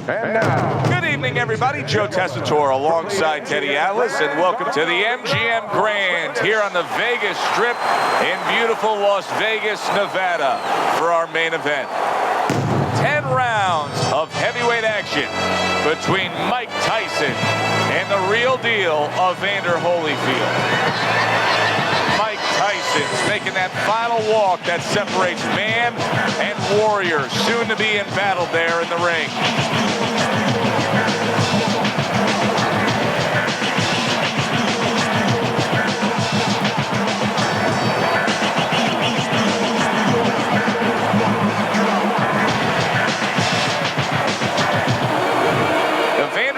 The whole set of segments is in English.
And now, good evening, everybody. Joe Tessitore alongside Teddy Atlas, and welcome to the MGM Grand here on the Vegas Strip in beautiful Las Vegas, Nevada for our main event. 10 rounds of heavyweight action between Mike Tyson and the real deal, Evander Holyfield. Mike Tyson's making that final walk that separates man and warrior, soon to be in battle there in the ring.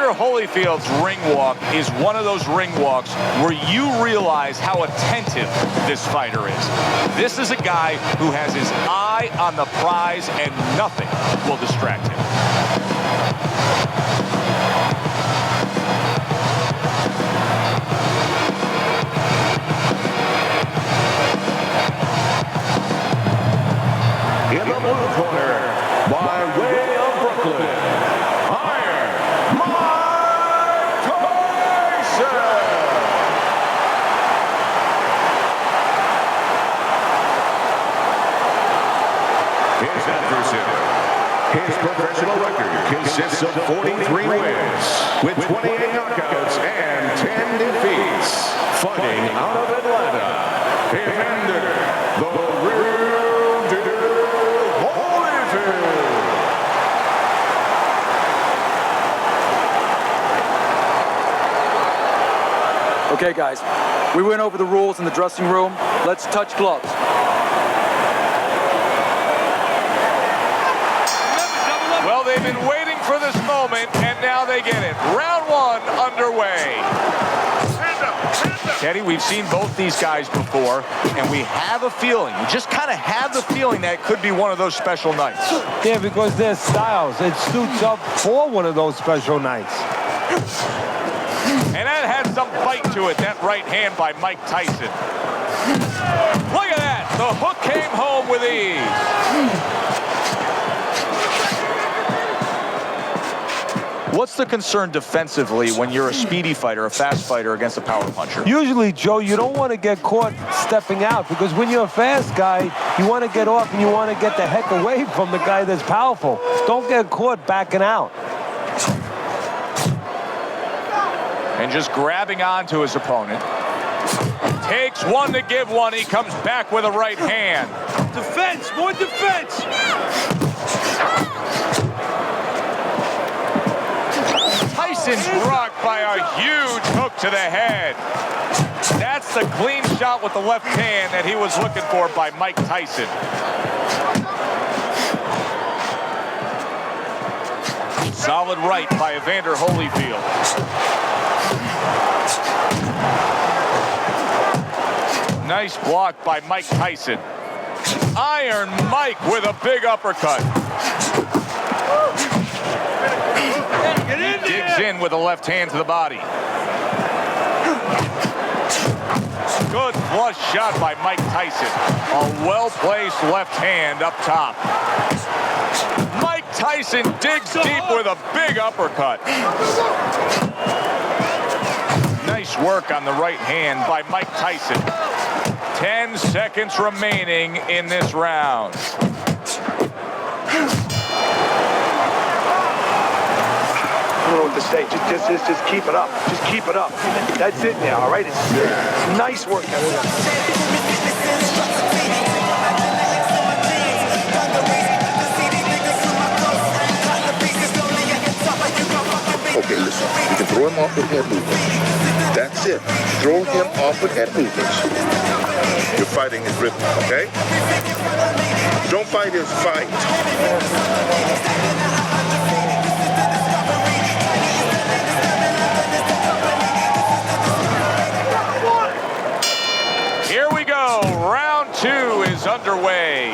Holyfield's ring walk is one of those ring walks where you realize how attentive this fighter is. This is a guy who has his eye on the prize and nothing will distract him. in the blue corner, by way of Brooklyn, his professional record consists of 43 wins, with 28 knockouts and 10 defeats. Fighting out of Atlanta, Evander, the real deal, Holyfield. Okay, guys, we went over the rules in the dressing room. Let's touch gloves. Well, they've been waiting for this moment, and now they get it. Round one underway. Teddy, we've seen both these guys before, and we have a feeling, we just kind of have the feeling that it could be one of those special nights. Yeah, because their styles, it suits up for one of those special nights. And that had some bite to it, that right hand by Mike Tyson. Look at that, the hook came home with ease. What's the concern defensively when you're a speedy fighter, a fast fighter against a power puncher? Usually, Joe, you don't want to get caught stepping out, because when you're a fast guy, you want to get off and you want to get the heck away from the guy that's powerful. Don't get caught backing out. And just grabbing onto his opponent. Takes one to give one. He comes back with a right hand. Defense, more defense. Tyson's rocked by a huge hook to the head. That's the clean shot with the left hand that he was looking for by Mike Tyson. Solid right by Evander Holyfield. Nice block by Mike Tyson. Iron Mike with a big uppercut. He digs in with a left hand to the body. Good flush shot by Mike Tyson. A well-placed left hand up top. Mike Tyson digs deep with a big uppercut. Nice work on the right hand by Mike Tyson. 10 seconds remaining in this round. I don't know what to say. Just keep it up. Just keep it up. That's it now, all right? It's nice work. Okay, listen. You can throw him off with head movements. That's it. Throw him off with head movements. Your fighting is rhythm, okay? Don't fight his fight. Here we go. Round two is underway.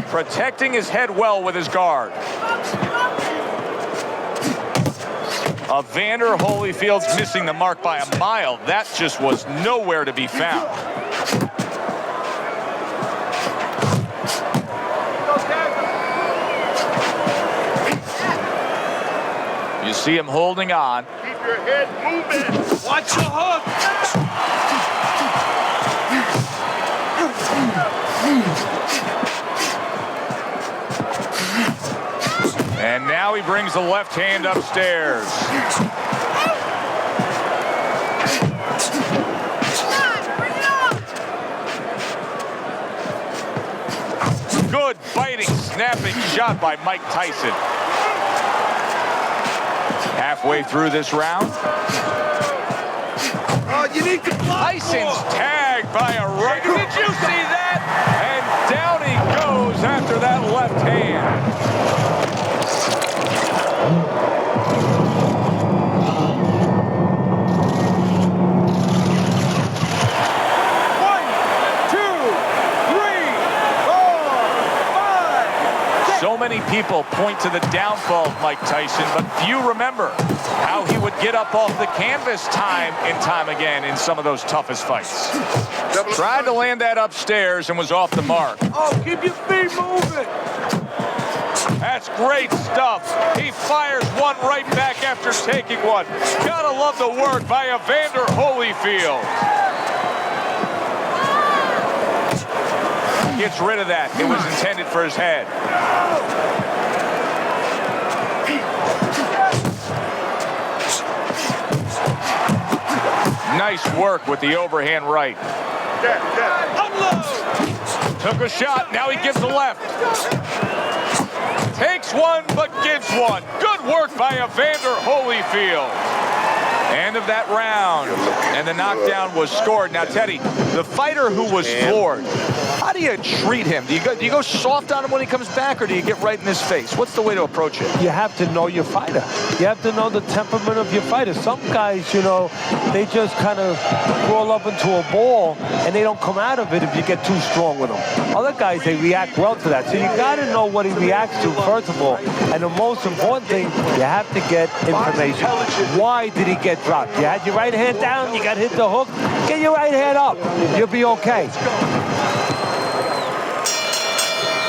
Protecting his head well with his guard. Evander Holyfield's missing the mark by a mile. That just was nowhere to be found. See him holding on. Keep your head moving. Watch your hook. And now he brings the left hand upstairs. Good biting, snapping shot by Mike Tyson. Halfway through this round. Oh, you need to block. Tyson's tagged by a right. Did you see that? And down he goes after that left hand. So many people point to the downfall of Mike Tyson, but few remember how he would get up off the canvas time and time again in some of those toughest fights. Tried to land that upstairs and was off the mark. Oh, keep your feet moving. That's great stuff. He fires one right back after taking one. Gotta love the work by Evander Holyfield. Gets rid of that. It was intended for his head. Nice work with the overhand right. Took a shot. Now he gives the left. Takes one, but gives one. Good work by Evander Holyfield. End of that round, and the knockdown was scored. Now, Teddy, the fighter who was floored, how do you treat him? Do you go soft on him when he comes back, or do you get right in his face? What's the way to approach it? You have to know your fighter. You have to know the temperament of your fighter. Some guys, you know, they just kind of crawl up into a ball, and they don't come out of it if you get too strong with them. Other guys, they react well to that. So you got to know what he reacts to, first of all. And the most important thing, you have to get information. Why did he get dropped? You had your right hand down, you got hit the hook. Get your right hand up. You'll be okay.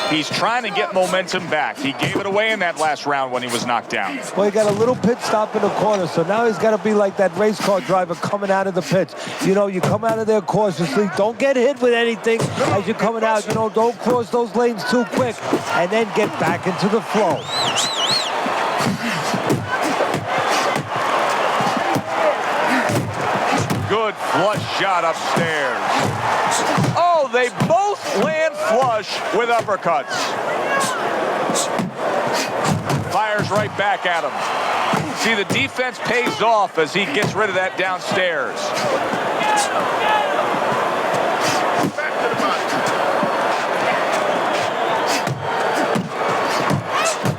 He's trying to get momentum back. He gave it away in that last round when he was knocked down. Well, he got a little pit stop in the corner, so now he's got to be like that race car driver coming out of the pits. You know, you come out of there cautiously. Don't get hit with anything as you're coming out. You know, don't cross those lanes too quick, and then get back into the flow. Good flush shot upstairs. Oh, they both land flush with uppercuts. Fires right back at him. See, the defense pays off as he gets rid of that downstairs.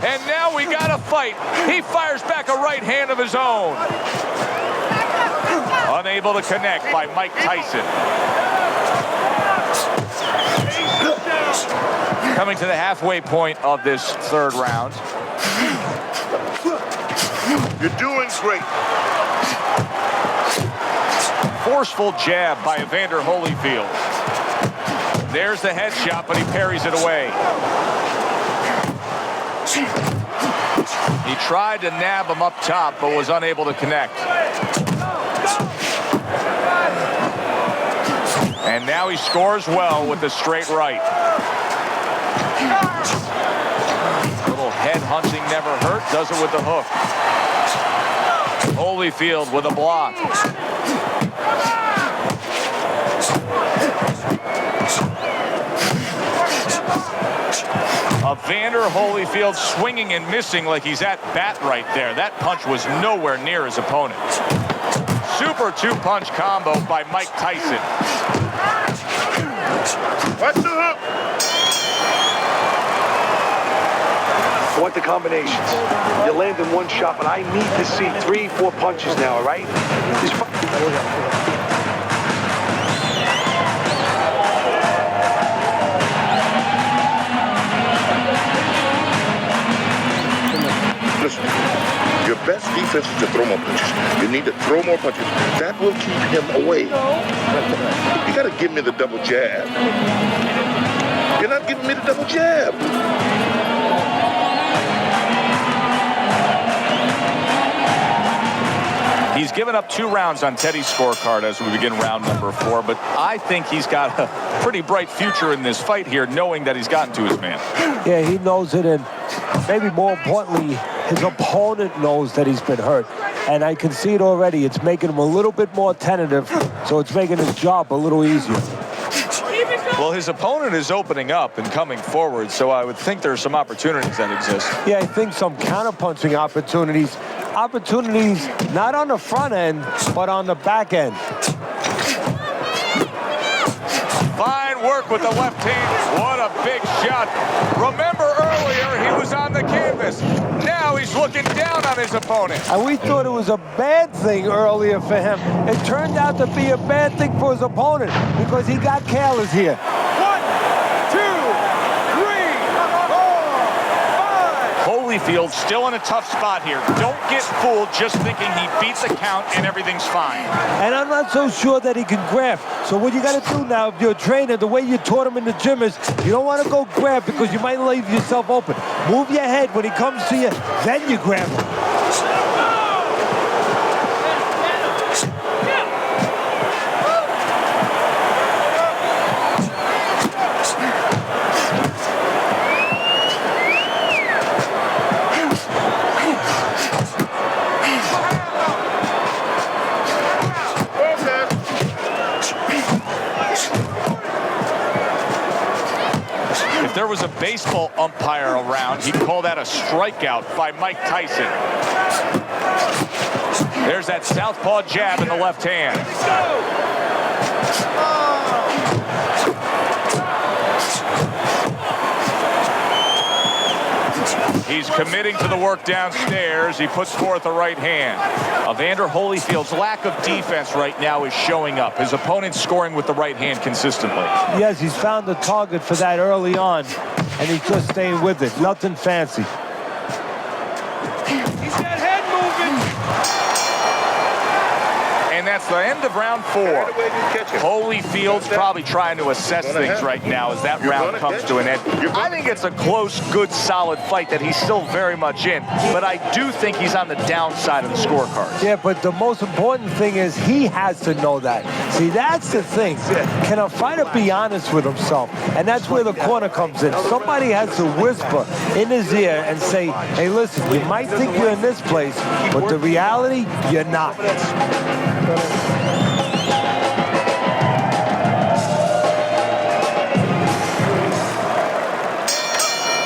And now we got a fight. He fires back a right hand of his own. Unable to connect by Mike Tyson. Coming to the halfway point of this third round. You're doing great. Forceful jab by Evander Holyfield. There's the headshot, but he parries it away. He tried to nab him up top, but was unable to connect. And now he scores well with the straight right. A little head hunting never hurt. Does it with the hook. Holyfield with a block. Evander Holyfield swinging and missing like he's at bat right there. That punch was nowhere near his opponent. Super two-punch combo by Mike Tyson. Watch the hook. I want the combinations. You land in one shot, but I need to see 3, 4 punches now, all right? Listen, your best defense is to throw more punches. You need to throw more punches. That will keep him away. You got to give me the double jab. You're not giving me the double jab. He's given up 2 rounds on Teddy's scorecard as we begin round number 4, but I think he's got a pretty bright future in this fight here, knowing that he's gotten to his man. Yeah, he knows it, and maybe more importantly, his opponent knows that he's been hurt. And I can see it already. It's making him a little bit more tentative, so it's making his job a little easier. Well, his opponent is opening up and coming forward, so I would think there's some opportunities that exist. Yeah, I think some counterpunching opportunities. Opportunities not on the front end, but on the back end. Fine work with the left hand. What a big shot. Remember earlier, he was on the canvas. Now he's looking down on his opponent. And we thought it was a bad thing earlier for him. It turned out to be a bad thing for his opponent because he got careless here. 1, 2, 3, 4, 5. Holyfield still in a tough spot here. Don't get fooled just thinking he beats the count and everything's fine. And I'm not so sure that he can grab. So what you got to do now, if you're a trainer, the way you taught him in the gym is you don't want to go grab because you might leave yourself open. Move your head when he comes to you, then you grab him. If there was a baseball umpire around, he'd call that a strikeout by Mike Tyson. There's that southpaw jab in the left hand. He's committing to the work downstairs. He puts forth the right hand. Evander Holyfield's lack of defense right now is showing up. His opponent's scoring with the right hand consistently. Yes, he's found the target for that early on, and he's just staying with it. Nothing fancy. He's got head moving. And that's the end of round 4. Holyfield's probably trying to assess things right now as that round comes to an end. I think it's a close, good, solid fight that he's still very much in, but I do think he's on the downside of the scorecards. Yeah, but the most important thing is he has to know that. See, that's the thing. Can a fighter be honest with himself? And that's where the corner comes in. Somebody has to whisper in his ear and say, hey, listen, you might think you're in this place, but the reality, you're not.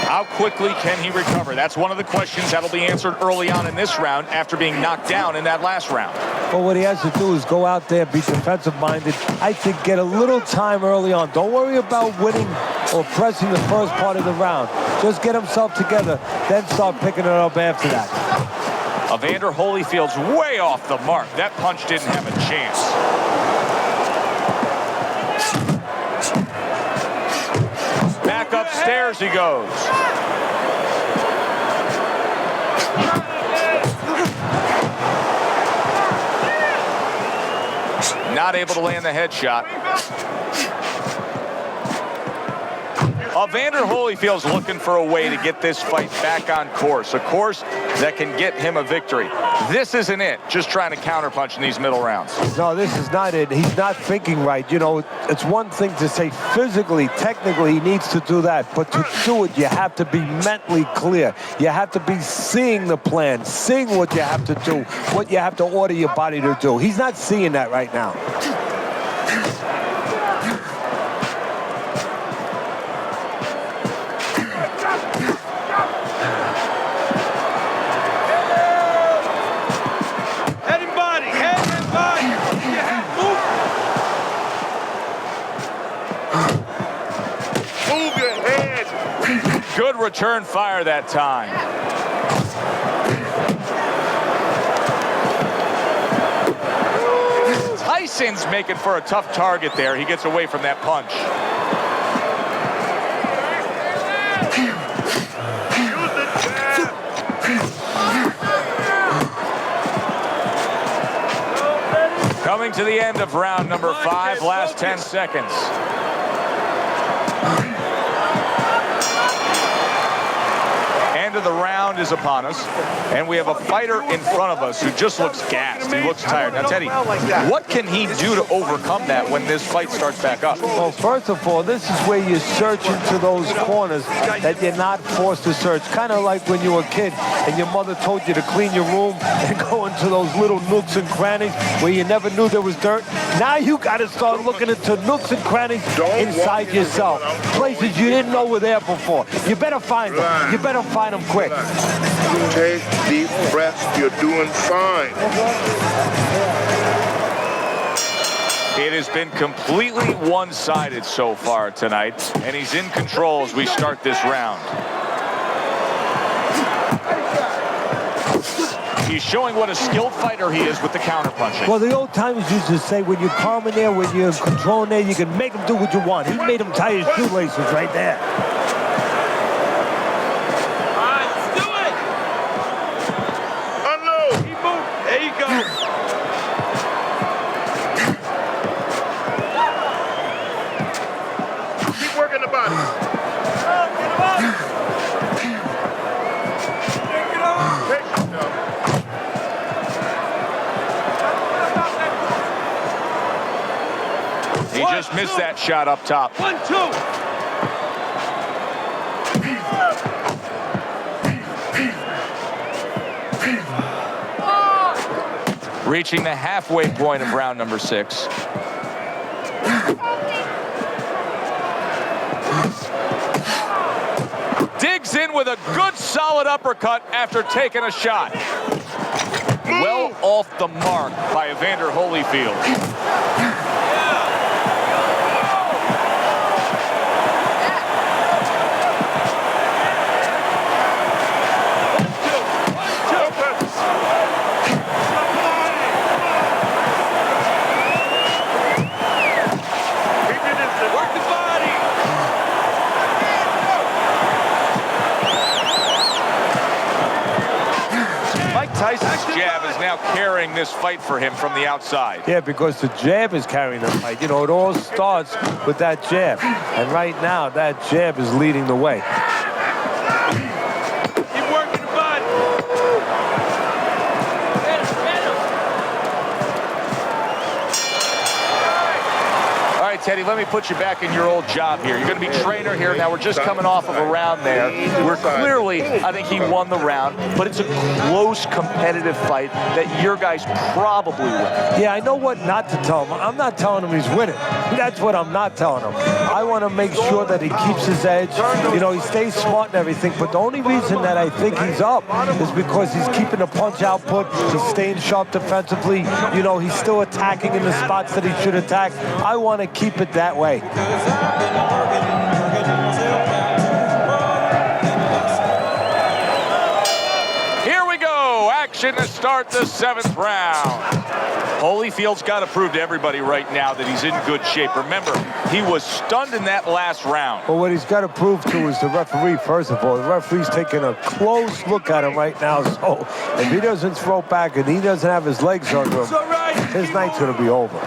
How quickly can he recover? That's one of the questions that'll be answered early on in this round after being knocked down in that last round. Well, what he has to do is go out there, be defensive-minded. I think get a little time early on. Don't worry about winning or pressing the first part of the round. Just get himself together, then start picking it up after that. Evander Holyfield's way off the mark. That punch didn't have a chance. Back upstairs he goes. Not able to land the headshot. Evander Holyfield's looking for a way to get this fight back on course, a course that can get him a victory. This isn't it, just trying to counterpunch in these middle rounds. No, this is not it. He's not thinking right. You know, it's one thing to say physically, technically, he needs to do that. But to do it, you have to be mentally clear. You have to be seeing the plan, seeing what you have to do, what you have to order your body to do. He's not seeing that right now. Good return fire that time. Tyson's making for a tough target there. He gets away from that punch. Coming to the end of round number 5, last 10 seconds. End of the round. round is upon us, and we have a fighter in front of us who just looks gassed. He looks tired. Now, Teddy, what can he do to overcome that when this fight starts back up? Well, first of all, this is where you search into those corners that you're not forced to search. Kind of like when you were a kid and your mother told you to clean your room and go into those little nooks and crannies where you never knew there was dirt. Now you got to start looking into nooks and crannies inside yourself. Places you didn't know were there before. You better find them. You better find them quick. Take deep breaths. You're doing fine. It has been completely one-sided so far tonight, and he's in control as we start this round. He's showing what a skilled fighter he is with the counterpunching. Well, the old timers used to say when you're calm in there, when you're controlling there, you can make him do what you want. He made him tie his shoelaces right there. He just missed that shot up top. 1, 2. Reaching the halfway point of round number 6. Digs in with a good solid uppercut after taking a shot. Well off the mark by Evander Holyfield. Tyson's jab is now carrying this fight for him from the outside. Yeah, because the jab is carrying the fight. You know, it all starts with that jab. And right now, that jab is leading the way. Keep working the body. All right, Teddy, let me put you back in your old job here. You're going to be trainer here. Now, we're just coming off of a round there. We're clearly, I think he won the round, but it's a close, competitive fight that your guys probably win. Yeah, I know what not to tell him. I'm not telling him he's winning. That's what I'm not telling him. I want to make sure that he keeps his edge. You know, he stays smart and everything, but the only reason that I think he's up is because he's keeping the punch output. He's staying sharp defensively. You know, he's still attacking in the spots that he should attack. I want to keep it that way. Here we go. Action to start the 7th round. Holyfield's got to prove to everybody right now that he's in good shape. Remember, he was stunned in that last round. Well, what he's got to prove to is the referee, first of all. The referee's taking a close look at him right now. So if he doesn't throw back and he doesn't have his legs under him, his night's going to be over.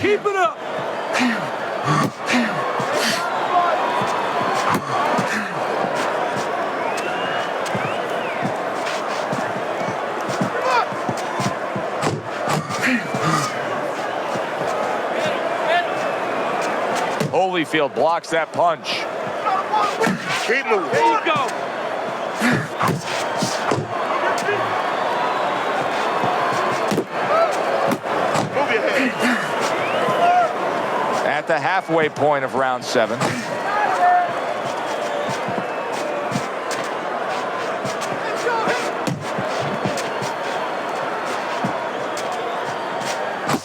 Keep it up. Holyfield blocks that punch. Keep moving. There you go. Move your head. At the halfway point of round 7.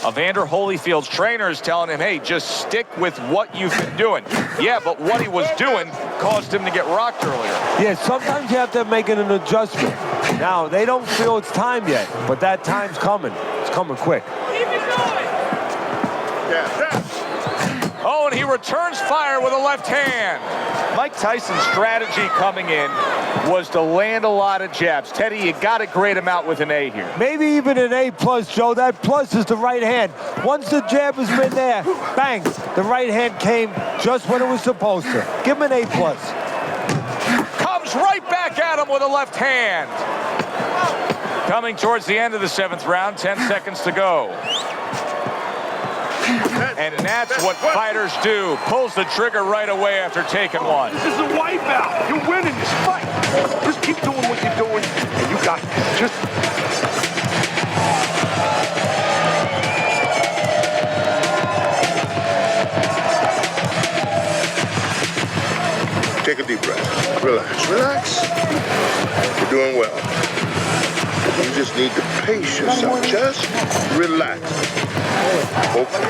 Evander Holyfield's trainer is telling him, hey, just stick with what you've been doing. Yeah, but what he was doing caused him to get rocked earlier. Yeah, sometimes you have to make an adjustment. Now, they don't feel it's time yet, but that time's coming. It's coming quick. Keep it going. Yeah. Oh, and he returns fire with a left hand. Mike Tyson's strategy coming in was to land a lot of jabs. Teddy, you got to grade him out with an A here. Maybe even an A+, Joe. That plus is the right hand. Once the jab has been there, bang, the right hand came just when it was supposed to. Give him an A+. Comes right back at him with a left hand. Coming towards the end of the 7th round, 10 seconds to go. And that's what fighters do. Pulls the trigger right away after taking one. This is a wipeout. You're winning this fight. Just keep doing what you're doing, and you got this. Just... Take a deep breath. Relax, relax. You're doing well. You just need to pace yourself. Just relax. Okay.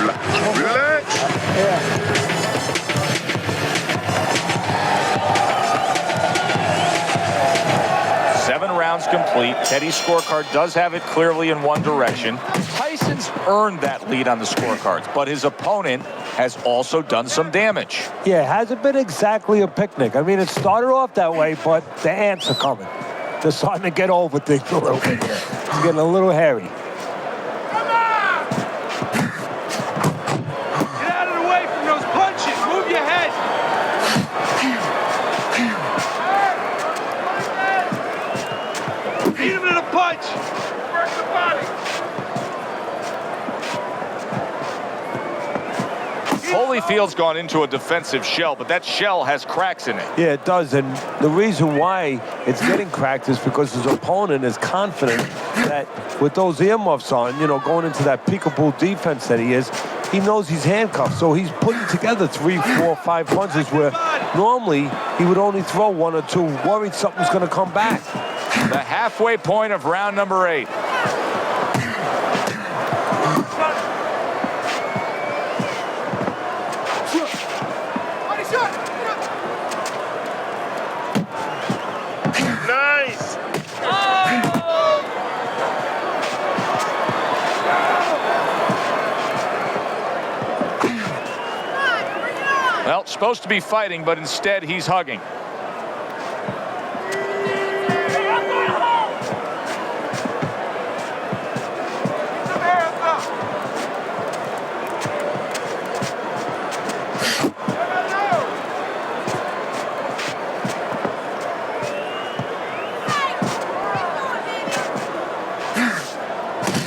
Relax. Relax. 7 rounds complete. Teddy's scorecard does have it clearly in one direction. Tyson's earned that lead on the scorecards, but his opponent has also done some damage. Yeah, it hasn't been exactly a picnic. I mean, it started off that way, but the ants are coming. They're starting to get over things a little bit here. It's getting a little hairy. Come on! Get out of the way from those punches. Move your head. Beat him to the punch. Work the body. Holyfield's gone into a defensive shell, but that shell has cracks in it. Yeah, it does, and the reason why it's getting cracked is because his opponent is confident that with those earmuffs on, you know, going into that peekaboo defense that he is, he knows he's handcuffed, so he's putting together 3, 4, 5 punches where normally he would only throw 1 or 2, worried something's going to come back. The halfway point of round number 8. Nice. Well, supposed to be fighting, but instead he's hugging.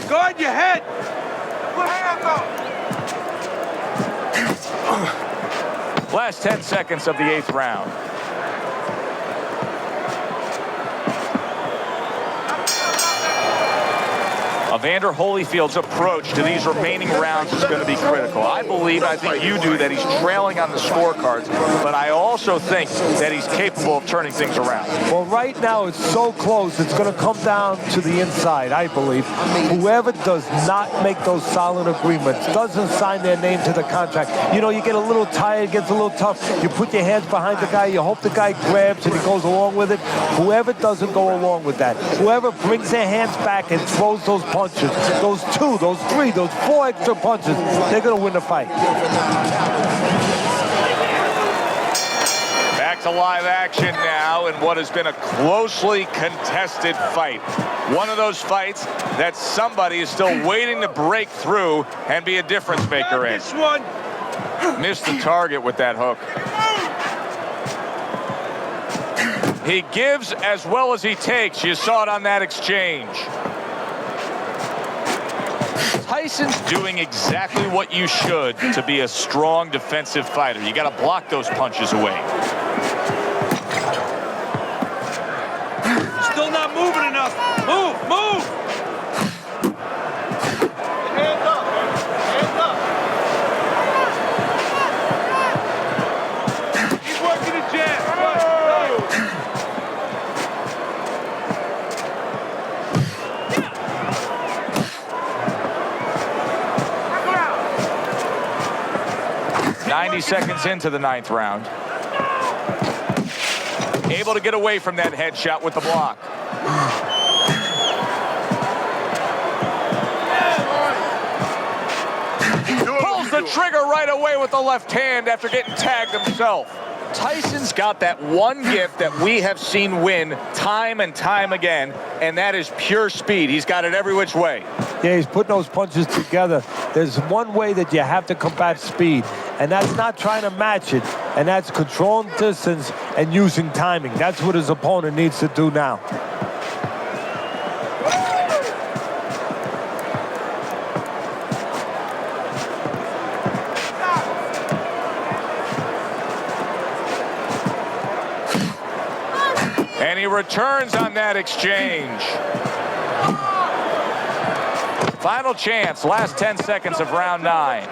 Guard your head. Put hands up. Last 10 seconds of the 8th round. Evander Holyfield's approach to these remaining rounds is going to be critical. I think you do, that he's trailing on the scorecards, but I also think that he's capable of turning things around. Well, right now it's so close, it's going to come down to the inside, I believe. Whoever does not make those solid agreements, doesn't sign their name to the contract, you know, you get a little tired, gets a little tough, you put your hands behind the guy, you hope the guy grabs and he goes along with it. Whoever doesn't go along with that, whoever brings their hands back and throws those punches, those 2, those 3, those 4 extra punches, they're going to win the fight. Back to live action now in what has been a closely contested fight. One of those fights that somebody is still waiting to break through and be a difference maker in. This one. Missed the target with that hook. He gives as well as he takes. You saw it on that exchange. Tyson's doing exactly what you should to be a strong defensive fighter. You got to block those punches away. Still not moving enough. Move, move. Hands up. Hands up. He's working the jab. Good. 90 seconds into the 9th round. Able to get away from that headshot with the block. Pulls the trigger right away with the left hand after getting tagged himself. Tyson's got that one gift that we have seen win time and time again, and that is pure speed. He's got it every which way. Yeah, he's putting those punches together. There's one way that you have to combat speed, and that's not trying to match it, and that's controlling distance and using timing. That's what his opponent needs to do now. And he returns on that exchange. Final chance, last 10 seconds of round 9.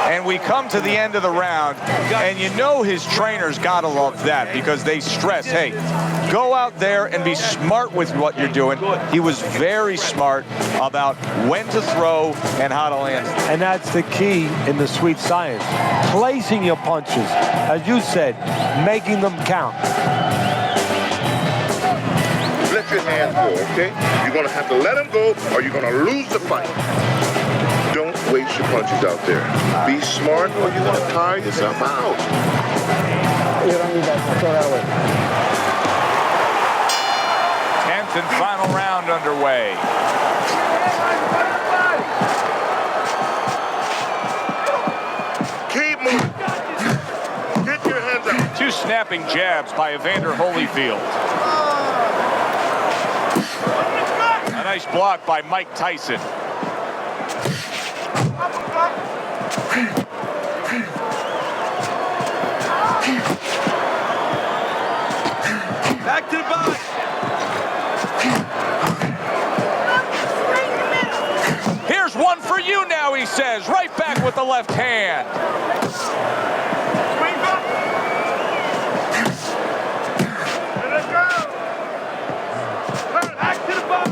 And we come to the end of the round, and you know his trainers gotta love that because they stress, hey, go out there and be smart with what you're doing. He was very smart about when to throw and how to land. And that's the key in the sweet science. Placing your punches, as you said, making them count. Let your hands go, okay? You're going to have to let them go or you're going to lose the fight. Don't waste your punches out there. Be smart or you're going to tire yourself out. You don't need that. Throw that away. 10th and final round underway. Keep moving. Get your hands up. 2 snapping jabs by Evander Holyfield. A nice block by Mike Tyson. Back to the body. Here's one for you now, he says. Right back with the left hand. Swing back. Let it go. Turn back to the body.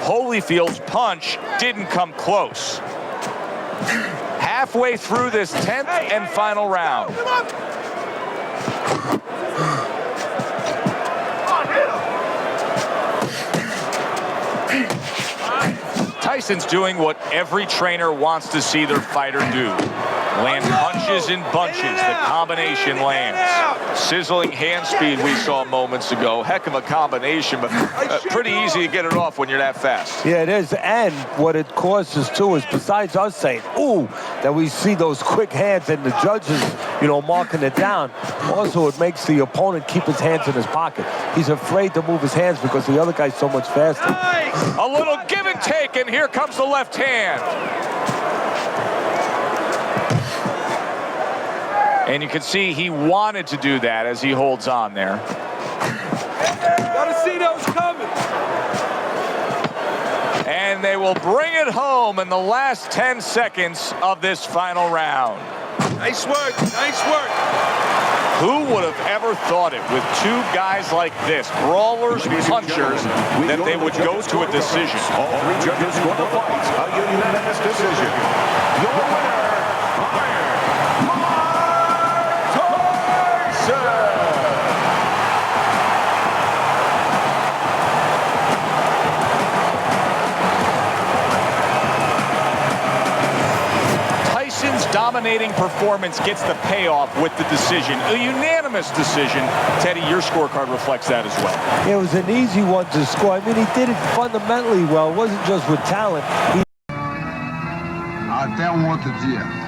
Holyfield's punch didn't come close. Halfway through this 10th and final round. Tyson's doing what every trainer wants to see their fighter do. Land punches in bunches. The combination lands. Sizzling hand speed we saw moments ago. Heck of a combination, but pretty easy to get it off when you're that fast. Yeah, it is. And what it causes, too, is besides us saying, ooh, that we see those quick hands and the judges, you know, marking it down, also it makes the opponent keep his hands in his pocket. He's afraid to move his hands because the other guy's so much faster. A little give and take, and here comes the left hand. And you can see he wanted to do that as he holds on there. Gotta see those coming. And they will bring it home in the last 10 seconds of this final round. Nice work. Nice work. Who would have ever thought it with 2 guys like this, brawlers, punchers, that they would go to a decision? All 3 judges score the fight. A unanimous decision. Your winner, Tyson's dominating performance gets the payoff with the decision. A unanimous decision. Teddy, your scorecard reflects that as well. It was an easy one to score. I mean, he did it fundamentally well. It wasn't just with talent. Até um outro dia.